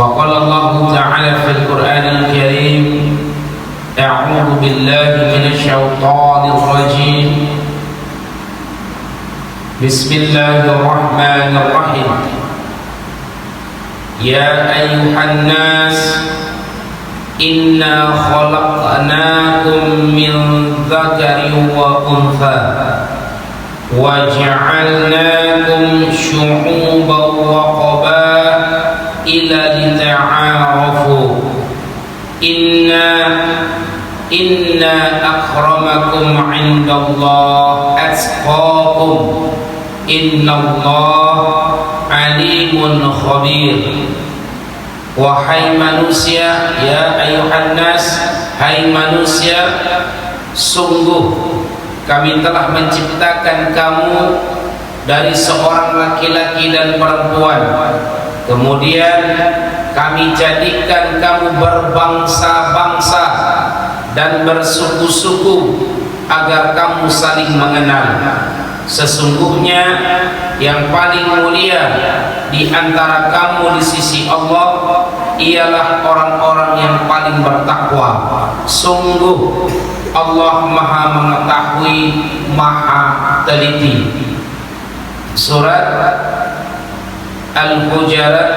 فقال الله تعالى في القرآن الكريم أعوذ بالله من الشيطان الرجيم بسم الله الرحمن الرحيم يا أيها الناس إنا خلقناكم من ذكر وأنثى وجعلناكم شعوبا وقبائل لتعارفوا إن أكرمكم عند الله أتقاكم إن الله عليم خبير. Wahai manusia, ya ayuhan nas, hai manusia, sungguh kami telah menciptakan kamu dari seorang laki-laki dan perempuan. Kemudian kami jadikan kamu berbangsa-bangsa dan bersuku-suku agar kamu saling mengenal. Sesungguhnya yang paling mulia di antara kamu di sisi Allah ialah orang-orang yang paling bertakwa. Sungguh Allah Maha mengetahui, Maha teliti. Surat Al-Hujurat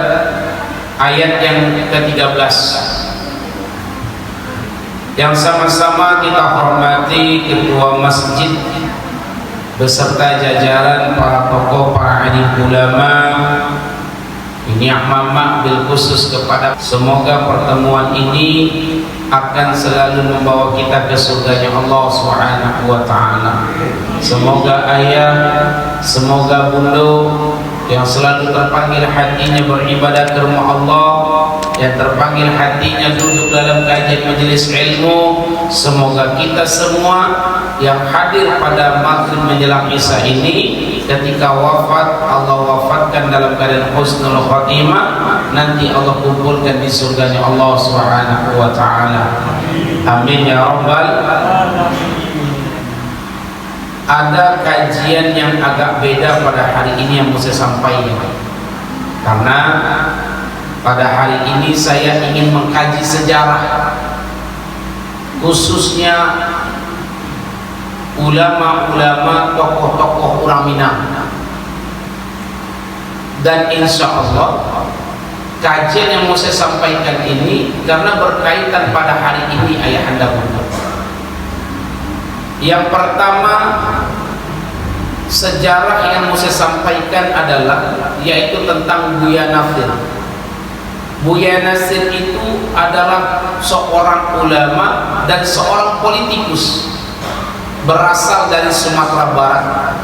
ayat yang ke-13 yang sama-sama kita hormati ketua masjid beserta jajaran para tokoh, para alim ulama. Ini amanah bil khusus kepada, semoga pertemuan ini akan selalu membawa kita ke surganya Allah Subhanahu wa taala. Semoga ayah, semoga bunda yang selalu terpanggil hatinya beribadah ke rumah Allah, yang terpanggil hatinya duduk dalam kajian majelis ilmu, semoga kita semua yang hadir pada maghrib menjelang isya ini ketika wafat Allah wafatkan dalam keadaan husnul khatimah, nanti Allah kumpulkan di surganya Allah Subhanahu wa taala. Amin ya rabbal alamin. Ada kajian yang agak beda pada hari ini yang mau saya sampaikan, karena pada hari ini saya ingin mengkaji sejarah, khususnya ulama-ulama, tokoh-tokoh orang Minang. Dan insya Allah kajian yang mau saya sampaikan ini karena berkaitan pada hari ini ayahanda bunda. Yang pertama, sejarah yang mau saya sampaikan adalah yaitu tentang Buya Nasir. Buya Nasir itu adalah seorang ulama dan seorang politikus, berasal dari Sumatera Barat,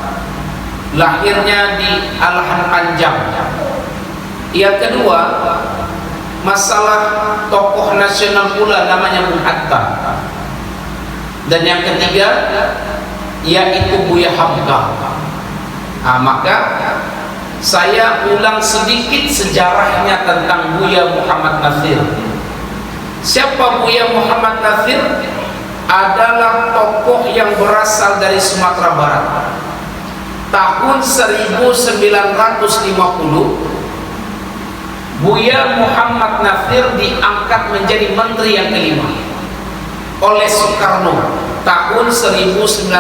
lahirnya di Alahan Panjang. Yang kedua, masalah tokoh nasional pula namanya Bung Hatta. Dan yang ketiga yaitu Buya Hamka. Maka saya ulang sedikit sejarahnya tentang Buya Muhammad Nasir. Siapa Buya Muhammad Nasir? Adalah tokoh yang berasal dari Sumatera Barat. Tahun 1950 Buya Muhammad Nasir diangkat menjadi menteri yang kelima oleh Soekarno tahun 1950.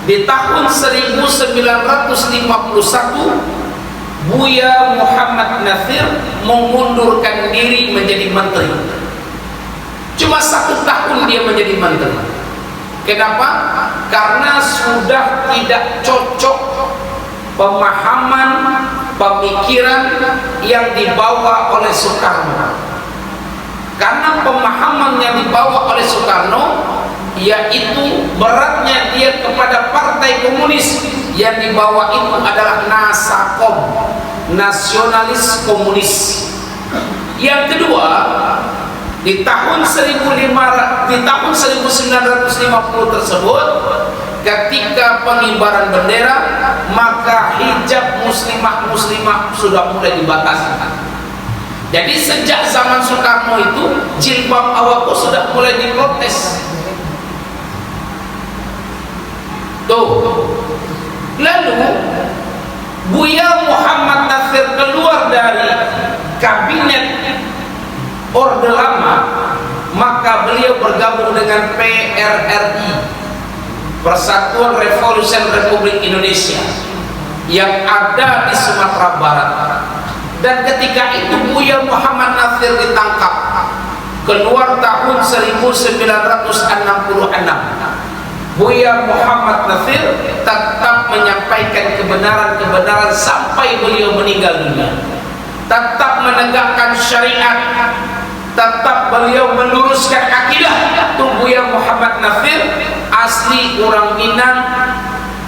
Di tahun 1951 Buya Muhammad Nasir mengundurkan diri menjadi menteri. Cuma 1 tahun dia menjadi menteri. Kenapa? Karena sudah tidak cocok pemahaman, pemikiran yang dibawa oleh Soekarno. Karena pemahaman yang dibawa oleh Soekarno yaitu beratnya dia kepada partai komunis, yang dibawa itu adalah Nasakom, nasionalis komunis. Yang kedua, di tahun 1950 tersebut, ketika pengibaran bendera, maka hijab muslimah sudah mulai dibatasi. Jadi sejak zaman Soekarno itu jilbab awal sudah mulai diprotes. Tuh. Lalu Buya Muhammad Nasir keluar dari kabinet Orde Lama, maka beliau bergabung dengan PRRI, Persatuan Revolusi Republik Indonesia, yang ada di Sumatera Barat. Dan ketika itu Buya Muhammad Natsir ditangkap, keluar tahun 1966. Buya Muhammad Natsir tetap menyampaikan kebenaran-kebenaran sampai beliau meninggal dunia, tetap menegakkan syariat, tetap beliau meluruskan akidah. Buya Muhammad Natsir asli orang Minang,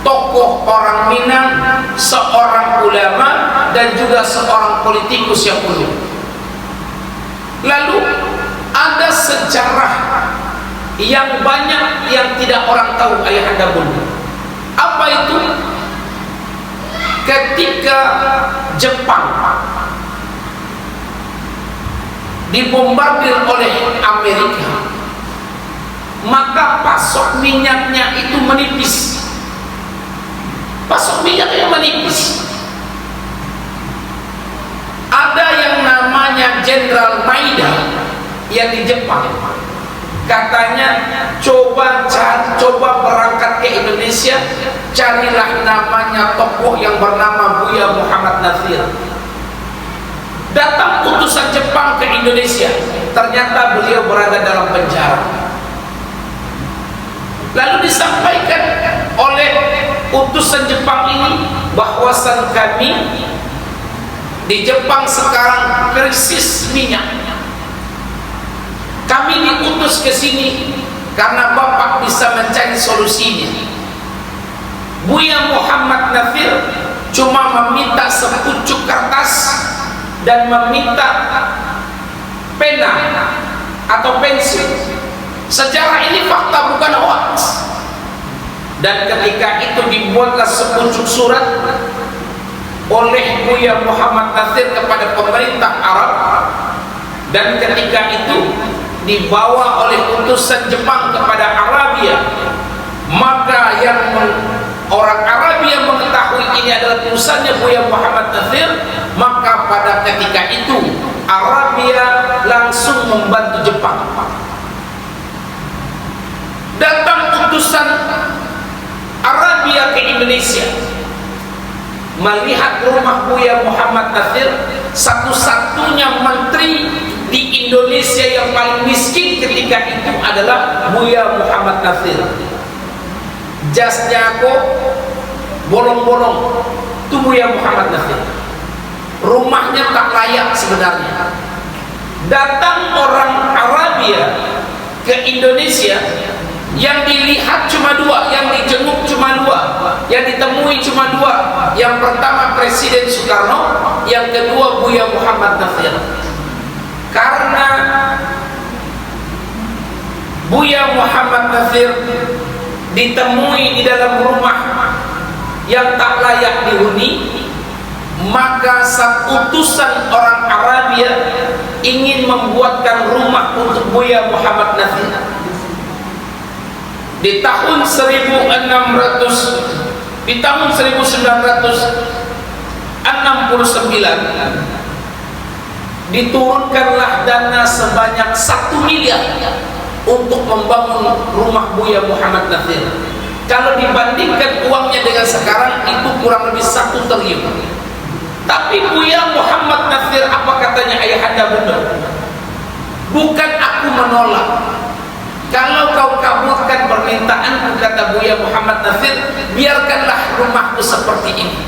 tokoh orang Minang, seorang ulama dan juga seorang politikus yang mulia. Lalu ada sejarah yang banyak yang tidak orang tahu, ayahanda bunda. Apa itu? Ketika Jepang dibombardir oleh Amerika, maka pasok minyaknya itu menipis. Pasok minyaknya menipis. Ada yang namanya Jenderal Maida yang di Jepang, katanya coba berangkat ke Indonesia, carilah namanya tokoh yang bernama Buya Muhammad Natsir. Datang utusan Jepang ke Indonesia, ternyata beliau berada dalam penjara. Lalu disampaikan oleh utusan Jepang ini bahwasan kami di Jepang sekarang krisis minyak. Kami diutus ke sini karena Bapak bisa mencari solusinya. Buya Muhammad Natsir cuma meminta sepucuk kertas dan meminta pena atau pensil. Sejarah ini fakta, bukan hoax. Dan ketika itu dibuatlah sepucuk surat oleh Buya Muhammad Natsir kepada pemerintah Arab, dan ketika itu dibawa oleh utusan Jepang kepada Arabia. Maka yang orang Arabia mengetahui ini adalah tulisannya Buya Muhammad Natsir, maka pada ketika itu Arabia langsung membantu Jepang. Datang utusan Arabia ke Indonesia, melihat rumah Buya Muhammad Natsir, satu-satunya menteri di Indonesia yang paling miskin ketika itu adalah Buya Muhammad Natsir. Jasnya kok bolong-bolong, itu Buya Muhammad Natsir. Rumahnya tak layak sebenarnya. Datang orang Arabia ke Indonesia, yang dilihat cuma dua, yang dijenguk cuma dua, yang ditemui cuma dua. Yang pertama Presiden Soekarno, yang kedua Buya Muhammad Natsir. Karena Buya Muhammad Natsir ditemui di dalam rumah yang tak layak dihuni, maka saat utusan orang Arabia ingin membuatkan rumah untuk Buya Muhammad Natsir. Di tahun 1969 diturunkanlah dana sebanyak 1 miliar untuk membangun rumah Buya Muhammad Natsir. Kalau dibandingkan uangnya dengan sekarang, itu kurang lebih 1 triliun. Tapi Buya Muhammad Natsir, apa katanya ayahanda bunda? Bukan aku menolak. Kalau kau kabulkan permintaanku, kata Buya Muhammad Natsir, biarkanlah rumahku seperti ini.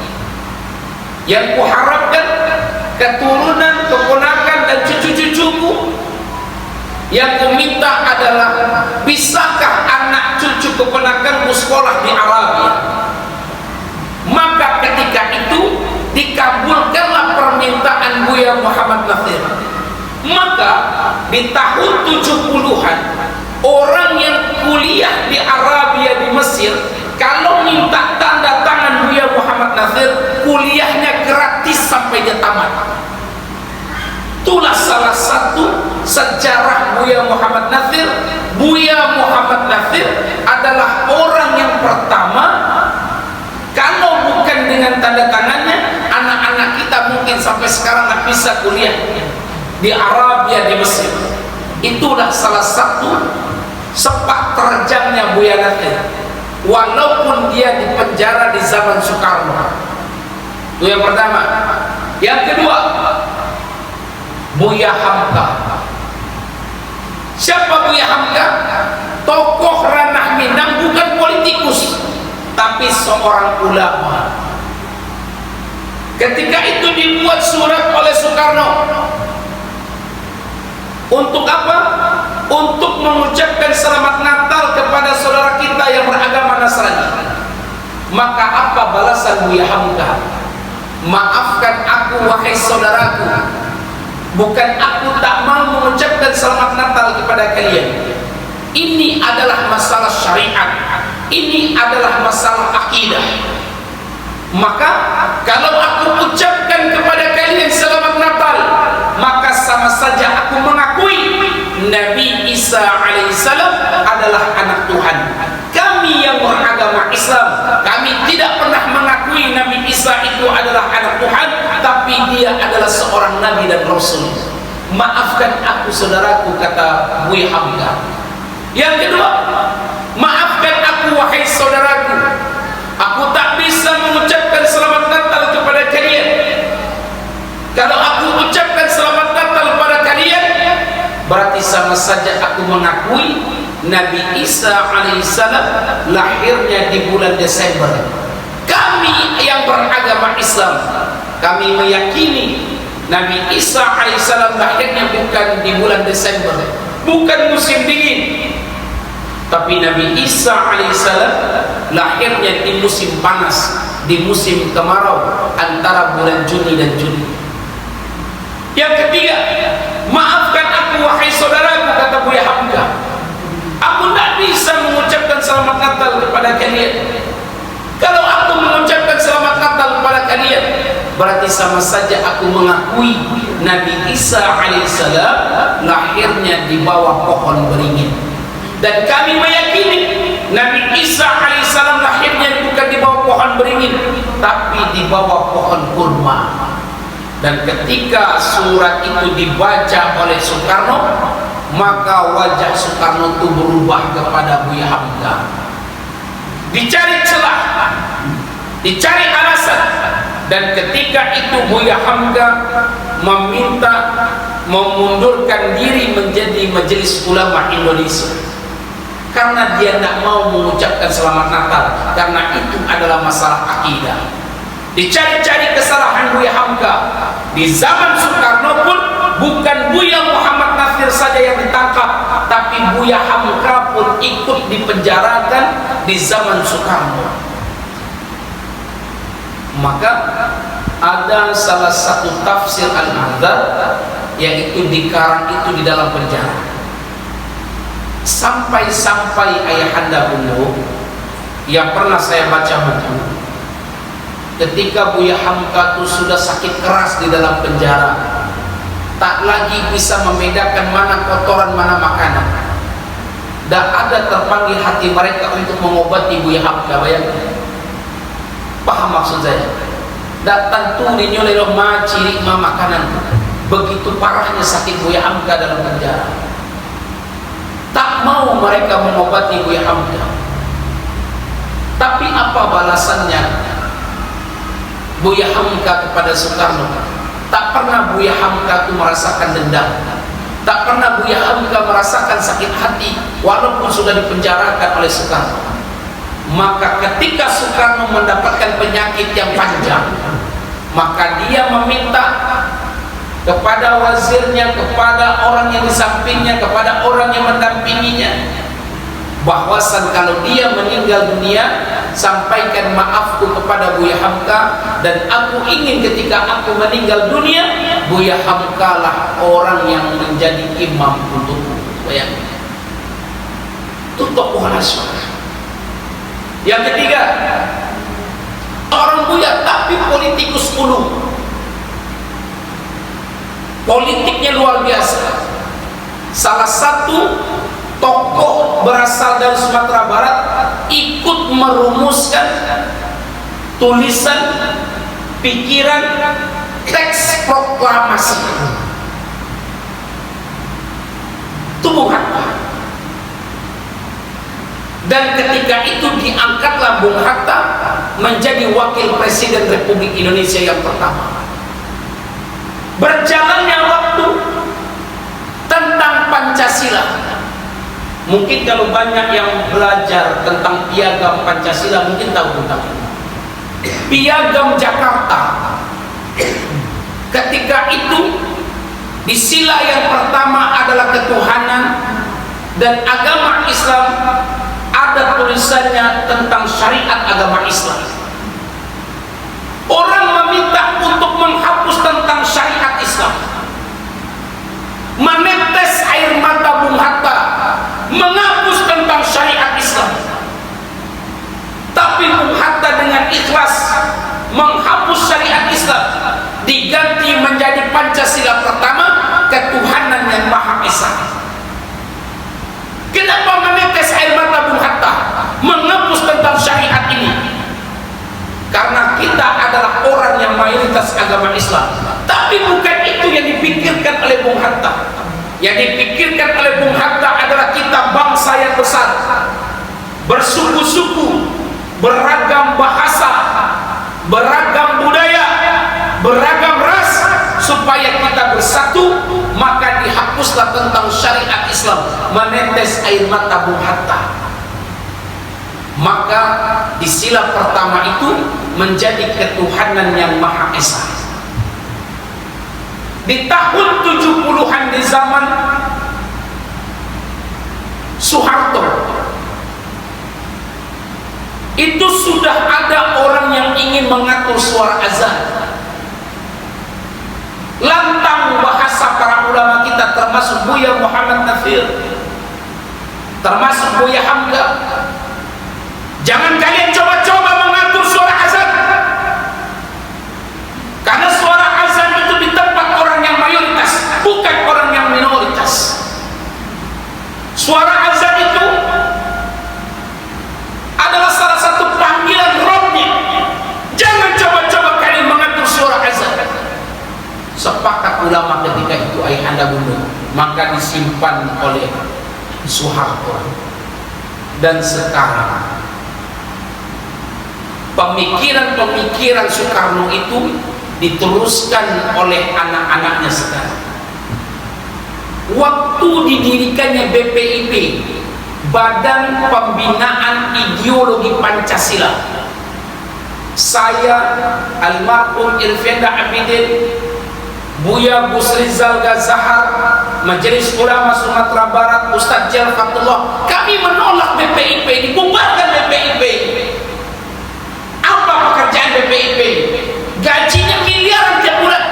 Yang kuharapkan keturunan, keponakan dan cucu-cucuku. Yang kuminta adalah, bisakah anak cucu keponakanku sekolah di Arabia? Maka ketika itu dikabulkanlah permintaan Buya Muhammad Natsir. Maka di tahun 70-an, orang yang kuliah di Arabia, di Mesir, kalau minta tanda tangan Buya Muhammad Natsir, kuliahnya gratis sampai dia tamat. Itulah salah satu sejarah Buya Muhammad Natsir. Buya Muhammad Natsir adalah orang yang pertama, kalau bukan dengan tanda tangannya, anak-anak kita mungkin sampai sekarang nggak bisa kuliah. di Arabia, di Mesir. Itulah salah satu sepak terjangnya Buya Nakhir, walaupun dia dipenjara di zaman Soekarno. Itu yang pertama. Yang kedua, Buya Hamka. Siapa Buya Hamka? Tokoh ranah Minang, bukan politikus, tapi seorang ulama. Ketika itu dibuat surat oleh Soekarno. Untuk apa? Untuk mengucapkan selamat Natal kepada saudara kita yang beragama Nasrani. Maka apa balasan Buya Hamka? Maafkan aku wahai saudaraku, bukan aku tak mau mengucapkan selamat Natal kepada kalian. Ini adalah masalah syariat, ini adalah masalah akidah. Maka kalau aku ucapkan kepada kalian selamat Natal, maka sama saja aku mengakui Nabi Isa alaihissalam adalah anak Tuhan. Kami yang beragama Islam, kami tidak pernah mengakui Nabi Isa itu adalah anak Tuhan, tapi dia adalah seorang Nabi dan Rasul. Maafkan aku saudaraku, kata Buya Hamka. Yang kedua, maafkan aku wahai saudaraku, aku tak bisa mengucapkan selamat Natal kepada kalian. Kalau aku ucapkan selamat Natal kepada kalian, berarti sama saja aku mengakui Nabi Isa alaihissalam lahirnya di bulan Desember. Kami yang beragama Islam, kami meyakini Nabi Isa alaihissalam lahirnya bukan di bulan Desember, bukan musim dingin, tapi Nabi Isa alaihissalam lahirnya di musim panas, di musim kemarau, antara bulan Juni dan Juli. Yang ketiga, maafkan aku wahai saudaraku, kata Buya Hamka, aku tidak bisa mengucapkan selamat Natal kepada kalian. Kalau aku mengucapkan selamat Natal kepada kalian, berarti sama saja aku mengakui Nabi Isa alaihissalam lahirnya di bawah pohon beringin. Dan kami meyakini Nabi Isa alaihissalam lahirnya bukan di bawah pohon beringin, tapi di bawah pohon kurma. Dan ketika surat itu dibaca oleh Soekarno, maka wajah Soekarno itu berubah kepada Buya Hamka. Dicari celah, dicari alasan, dan ketika itu Buya Hamka meminta memundurkan diri menjadi Majelis Ulama Indonesia, karena dia tidak mau mengucapkan selamat Natal, karena itu adalah masalah akidah. Dicari-cari kesalahan Buya Hamka. Di zaman Soekarno pun bukan Buya Muhammad Nakhir saja yang ditangkap, tapi Buya Hamka pun ikut dipenjarakan di zaman Soekarno. Maka ada salah satu tafsir Al-Adhar, yaitu dikarang itu di dalam penjara. Sampai-sampai ayahanda beliau yang pernah saya baca buku, ketika Buya Hamka itu sudah sakit keras di dalam penjara, tak lagi bisa membedakan mana kotoran mana makanan, tak ada terpanggil hati mereka untuk mengobati Buya Hamka. Bayangkan, paham maksud saya? Datang tuh dinyoleh ciri makanan. Begitu parahnya sakit Buya Hamka dalam penjara, tak mau mereka mengobati Buya Hamka. Tapi apa balasannya Buya Hamka kepada Soekarno? Tak pernah Buya Hamka itu merasakan dendam, tak pernah Buya Hamka merasakan sakit hati walaupun sudah dipenjarakan oleh Soekarno. Maka ketika Soekarno mendapatkan penyakit yang panjang, maka dia meminta kepada wazirnya, kepada orang yang di sampingnya, kepada orang yang mendampinginya, bahwasan kalau dia meninggal dunia, sampaikan maafku kepada Buya Hamka, dan aku ingin ketika aku meninggal dunia, Buya Hamka lah orang yang menjadi imam untukku. Bayangkan, itu tokoh nasional. Yang ketiga, orang Buya tapi politikus ulung, politiknya luar biasa. Salah satu tokoh berasal dari Sumatera Barat ikut merumuskan tulisan, pikiran, teks proklamasi. Bung Hatta. Dan ketika itu diangkatlah Bung Hatta menjadi wakil presiden Republik Indonesia yang pertama. Berjalannya waktu tentang Pancasila. Mungkin kalau banyak yang belajar tentang piagam Pancasila mungkin tahu tentang ini. Piagam Jakarta. Ketika itu di sila yang pertama adalah ketuhanan dan agama Islam, ada tulisannya tentang syariat agama Islam. Orang meminta untuk menghapus tentang syariat Islam. Menetes air mata Bung Hatta menghapus tentang syariat Islam. Tapi Bung Hatta dengan ikhlas menghapus syariat Islam, diganti menjadi Pancasila pertama, ketuhanan yang Maha Esa. Kenapa menetes air mata Bung Hatta menghapus tentang syariat ini? Karena kita adalah orang yang mayoritas agama Islam. Tapi bukan itu yang dipikirkan oleh Bung Hatta. Yang dipikirkan oleh Bung Hatta adalah kita bangsa yang besar, bersuku-suku, beragam bahasa, beragam budaya, beragam ras, supaya kita bersatu. Maka dihapuslah tentang syariat Islam, menetes air mata Bung Hatta. Maka di sila pertama itu menjadi ketuhanan yang Maha Esa. Di tahun 70-an di zaman Soeharto, itu sudah ada orang yang ingin mengatur suara azan. Lantang bahasa para ulama kita, termasuk Buya Muhammad Nafir, termasuk Buya Hamka, jangan kalian coba-coba mengatur suara azan, karena suara azan itu di tempat orang yang mayoritas, bukan orang yang minoritas. Suara azan itu adalah salah satu panggilan rohnya. Jangan coba-coba kalian mengatur suara azan. Sepakat ulama ketika itu ayahanda bunda, maka disimpan oleh Soeharto. Dan sekarang pemikiran-pemikiran Soekarno itu diteruskan oleh anak-anaknya sekarang. Waktu didirikannya BPIP, Badan Pembinaan Ideologi Pancasila, saya almarhum Irfenda Abidin, Buya Busrizal Ghazahar, Majelis Ulama Sumatera Barat, Ustadz Jalal Fatullah, kami menolak BPIP, dibubarkan BPIP. Apa pekerjaan BPIP? Gajinya miliaran tiap bulan,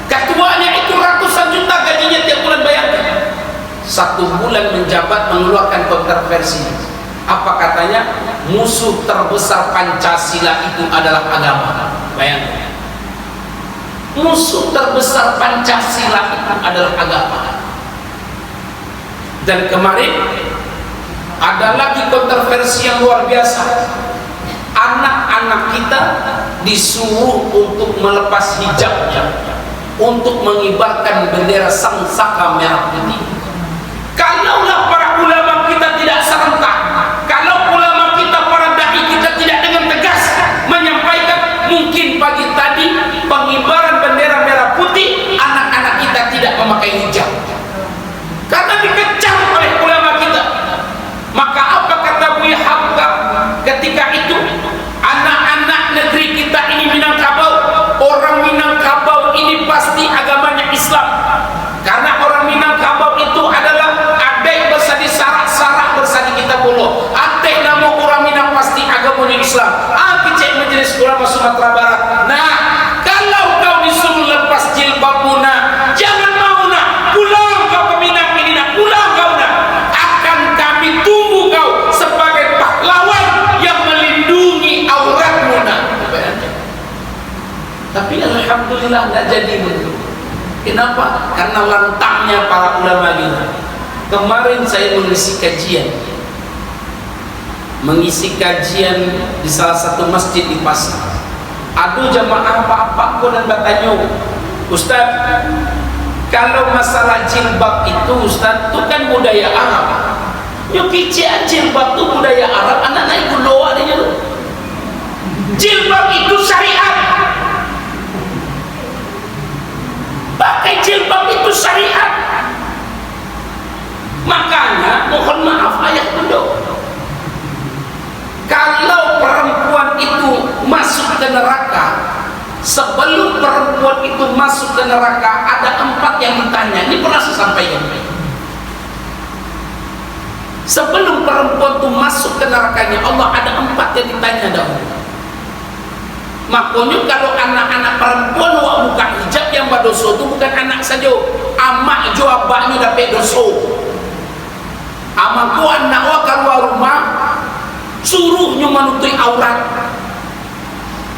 ketuanya itu ratusan juta gajinya tiap bulan. Bayangkan, satu bulan menjabat mengeluarkan kontroversi. Apa katanya? Musuh terbesar Pancasila itu adalah agama. Bayangkan, musuh terbesar Pancasila itu adalah agama. Dan kemarin ada lagi kontroversi yang luar biasa. Anak-anak kita disuruh untuk melepas hijabnya, untuk mengibarkan bendera Sang Saka Merah Putih. Kalaulah para ulama kita tidak serentak, kalau ulama kita, para dai kita tidak dengan tegas menyampaikan, mungkin pagi tadi pengibaran bendera merah putih, anak-anak kita tidak memakai hijab karena dikecam oleh ulama kita. Maka apa kata Buya Hamka ketika itu? Anak-anak negeri kita ini Minangkabau, orang Minangkabau ini pasti agamanya Islam, karena orang Minangkabau itu adalah adek bersadi sarak-sarak bersadi kita bolo. Adek nama orang Minang pasti agamanya Islam. Aku cek Majelis Ulama Sumatera Barat. Nah, kalau kau disuruh lepas jilbabmu, nah, jangan mau, nak, pulang kau ke Minang ini, nak, pulang kau, nak. Akan kami tunggu kau sebagai pahlawan yang melindungi auratmu, nak. Tapi alhamdulillah tidak jadi begitu. Kenapa? Karena lantangnya para ulama kita. Kemarin saya mengisi kajian di salah satu masjid di Pasar. Aduh jamaah apa-apa dan bertanya, Ustaz, Kalau masalah jilbab itu Ustaz, itu kan budaya Arab. Yo kicik jilbab itu budaya Arab, anak naik guloa dia tu. Jilbab itu syariat. Pakai jilbab itu syariat. Makanya mohon maaf ayat pondok. Kalau perempuan itu masuk ke neraka, sebelum perempuan itu masuk ke neraka ada 4 yang ditanya. Ini pernah saya sampaikan. Sebelum perempuan itu masuk ke nerakanya Allah, ada 4 yang ditanya dahulu. Makanya kalau anak-anak perempuan wak buka hijab yang berdosa itu bukan anak saja, amak jo abaknya dapat dosa. Amak ko anak wak keluar rumah suruhnya menutupi aurat.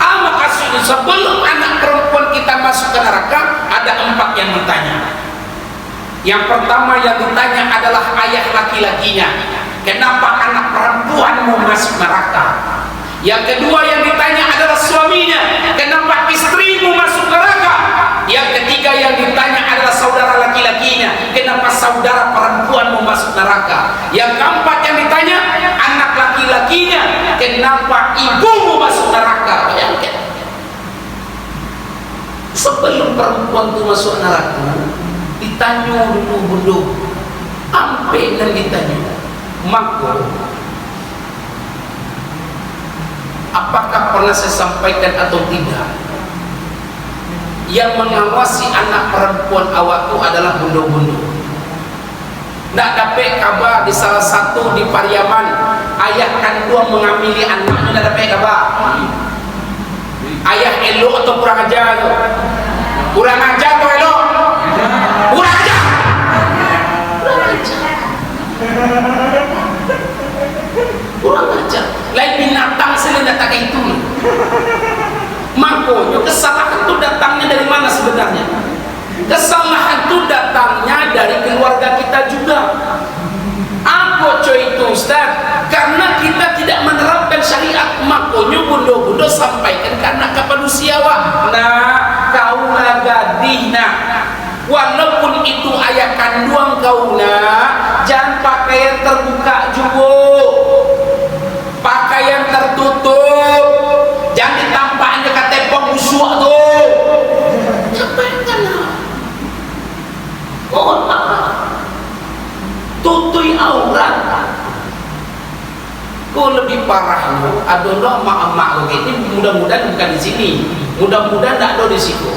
Maka sebelum anak perempuan kita masuk ke neraka ada 4 yang ditanya. Yang pertama yang ditanya adalah ayah laki-lakinya. Kenapa anak perempuan mau masuk neraka? Yang kedua yang ditanya adalah suaminya. Kenapa istrimu masuk neraka? Yang ketiga yang ditanya adalah saudara laki-lakinya. Kenapa saudara perempuan mau masuk neraka? Yang keempat yang ditanya anak laki-lakinya. Kenapa ibumu masuk neraka? Bayangkan. Sebelum perempuan itu masuk neraka, ditanya dulu sampai dan ditanya, maka apakah pernah saya sampaikan atau tidak, yang mengawasi anak perempuan awak itu adalah bundo-bundo. Nak dapat kabar di salah satu di Pariaman, ayah kandung mengamili anaknya, nak dapat kabar. Ayah elok atau kurang ajar tu? Kurang ajar atau elok? Kurang ajar. Kurang ajar. Lain binatang selain datang itu. Makanya kesalahan itu datangnya dari mana sebenarnya? Kesalahan itu datangnya dari keluarga kita juga. Apa coy itu Ustaz? Karena kita tidak menerapkan syariat. Makanya bundo-bundo sampaikan ke anak kepadusia wak. Nah, kaulah gadihna. Walaupun itu ayah kandung kaulah, jangan pakai yang terbuka juga. Pakai yang tertutup. Jangan ditampaknya ke tepung busuk tu. Sampaikanlah. Mohon maaf. Tutui aurat. Kau lebih parah lu. Adono mak-mak ini mudah-mudahan bukan di sini. Mudah-mudahan tak ada di situ.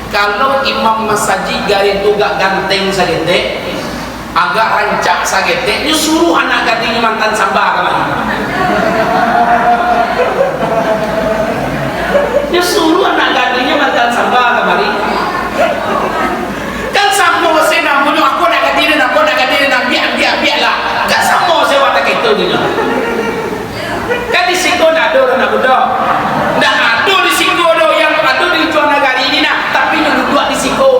Kalau imam masjid gari tu gak ganteng sagete, agak rancak sagete, dia suruh anak gadingnya mantan sambah kemana? Dia suruh anak gadingnya mantan sambah kemari. Kan sama saya namanya aku nak gadirin, biar lah. Kan sama saya watak itu dia. Kan di situ nak ada orang nak budak. Nak ada di situ ada yang ada di jual negara ini nak, tapi yang duduk di situ.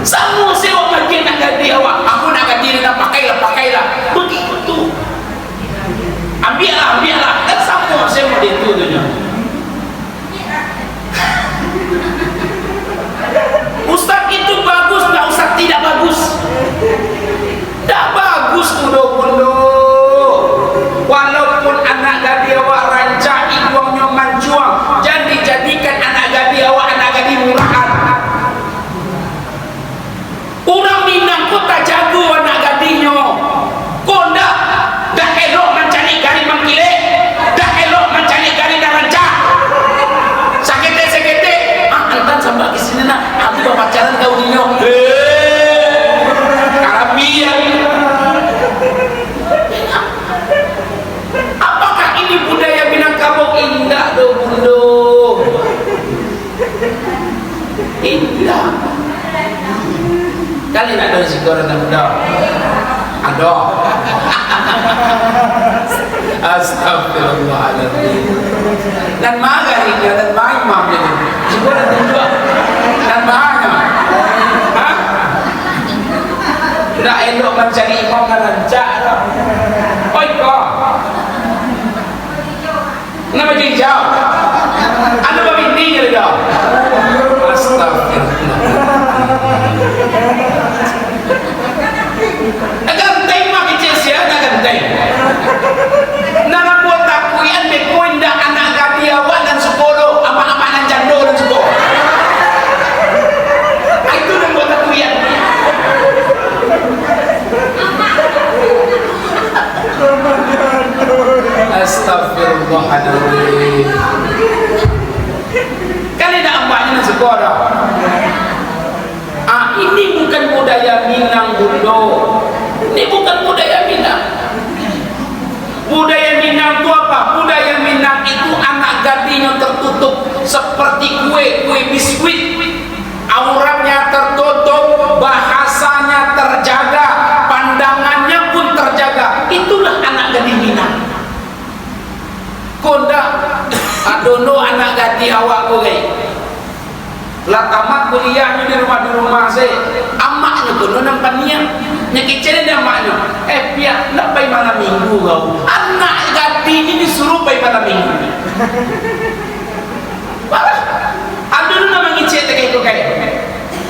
Sama saya makin nak gadi awak. Aku nak gadirin nak pakailah. Begitu. Ambillah. Kan sama saya mau itu dia. Ustaz itu bagus, tak Ustaz tidak bagus. Tak bagus bundo-bundo. Walaupun anak gadi awak rancak ibuangnya mancuang, jangan dijadikan anak gadi awak anak gadi murahan. Orang Minang kau tak jago anak gadinya. Kau dah elok mencari gari mangkile, dah elok mencari gari dah rancak. Sakete. Antan sampai ke sini nak, aku pacaran kau dinyo. Karabian. Apakah ini budaya Minangkabau? Indah do bundo. Indah. Kali nak ada si orang dan budak. Ada. Astagfirullahaladzim. Dan maga ini dan main mam jadi. Si orang dan budak. Dan maga. Hah? Nak elok mencari imam dan rancak lah. Oi kau. Kenapa jadi jauh? Ada apa bintinya dia? Astagfirullah. hadirin. Kali dah ambaknya sekolah. Ini bukan budaya Minang, Bundo. Ini bukan budaya Minang. Budaya Minang itu apa? Budaya Minang itu anak gadisnya tertutup seperti kue biskuit. Auratnya tertutup, bahasanya terjaga, pandangannya pun terjaga. Itulah anak gadis Minang. Konda adono anak gadis awak gue. Lah tamat kuliahnya di rumah saya. Amaknya tu nampak niat. Nyekicen dia amaknya. Pihak nak pergi malam minggu kau. Anak gadis ini disuruh pergi malam minggu. Adono nama ngicet kayak itu kayak.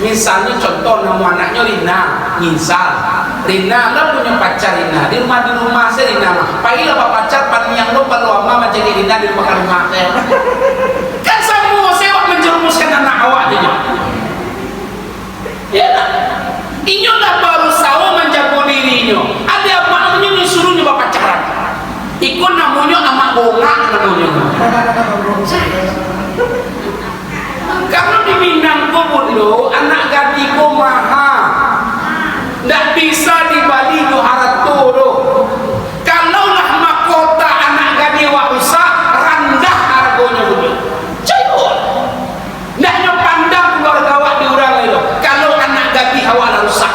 Misalnya contoh nama anaknya Rina, misal Rina lah punya pacar Rina di rumah saya Rina. Pailah pacar pan yang lo perlu ama menjadi Rina di rumah saya. Kan semua sewa menjerumuskan anak awak dia. Ya tak? Inyo lah baru sawa menjaga dirinya. Ada apa namanya disuruh nyoba pacaran. Ikut namanya amak bongak namanya. Kalau di Minang Bundo, anak gadis ko mahal. Tak bisa di Bali do harato do. Kalau lah mahkota anak gadis wak rusak, rendah harganya Bundo. Cayol. Naknya pandang keluarga wak di orang itu. Kalau anak gadis awak lah rusak.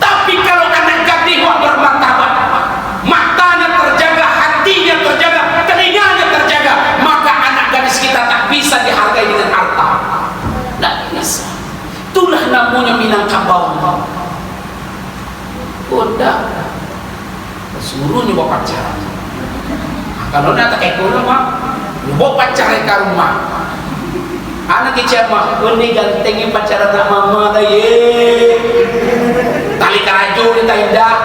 Tapi kalau anak gadis wak bermartabat, matanya terjaga, hatinya terjaga, telinganya terjaga, maka anak gadis kita tak bisa dihargai dengan harta. Tak bisa. Itulah namanya Minangkabau. Udah suruh nyoba pacaran. Kalau nak tak kayak kono mah, nyoba pacaran ke rumah. Anak kecil mah, ini gantengnya pacaran nak mama dah ye. Tali karaju kita indah.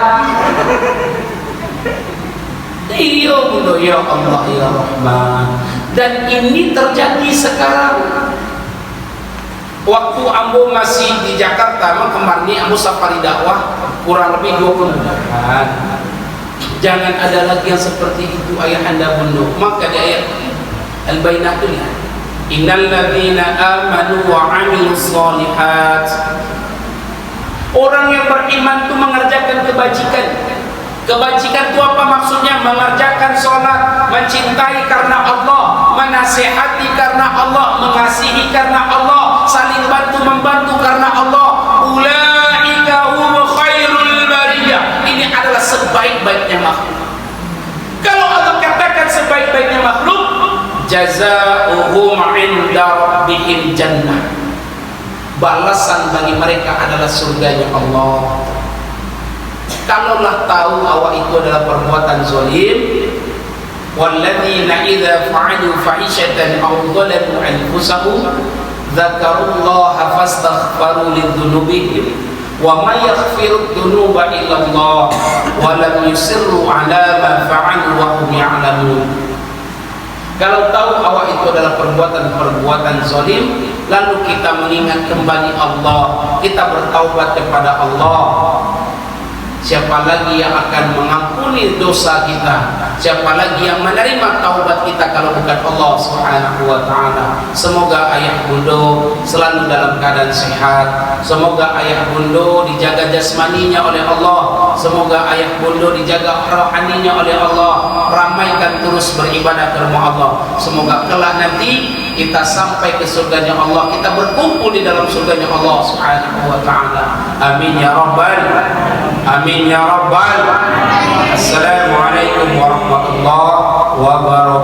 Iya Bundo, ya Allah ya Rahman. Dan ini terjadi sekarang. Waktu ambo masih di Jakarta, kemarin ini ambo safari dakwah kurang lebih 20 bulan. Jangan ada lagi yang seperti itu ayah anda Bundo. Maka di ayat Al-Bainah itu lihat, innal ladzina amanu wa 'amilus shalihat. Orang yang beriman itu mengerjakan kebajikan. Kebajikan itu apa maksudnya? Mengerjakan sholat, mencintai karena Allah, menasihati karena Allah, mengasihi karena Allah, saling bantu membantu karena Allah. Ulaika hum khairul bariyah. Ini adalah sebaik-baiknya makhluk. Kalau Allah katakan sebaik-baiknya makhluk, jazaohum 'inda rabbihim jannah. Balasan bagi mereka adalah surganya Allah. Kalaulah tahu awak itu adalah perbuatan zalim, walladzina idza fa'alu fahishatan aw dhalamu anfusahum dzakarullaha fastaghfaru lidzunubihim wa may yaghfiru dzunuba illa Allah wa lam yusirru 'ala ma fa'alu wa hum ya'lamun. Kalau tahu awak itu adalah perbuatan zalim, lalu kita mengingat kembali Allah, kita bertaubat kepada Allah. Siapa lagi yang akan mengampuni dosa kita? Siapa lagi yang menerima taubat kita kalau bukan Allah Subhanahu wa taala? Semoga ayah Bundo selalu dalam keadaan sehat. Semoga ayah Bundo dijaga jasmaninya oleh Allah. Semoga ayah Bundo dijaga rohaninya oleh Allah. Ramaikan terus beribadah ke rumah Allah. Semoga kelak nanti kita sampai ke surganya Allah, kita berkumpul di dalam surganya Allah Subhanahu wa taala. Amin ya rabbal Amin ya rabbal. Assalamualaikum warahmatullahi wabarakatuh.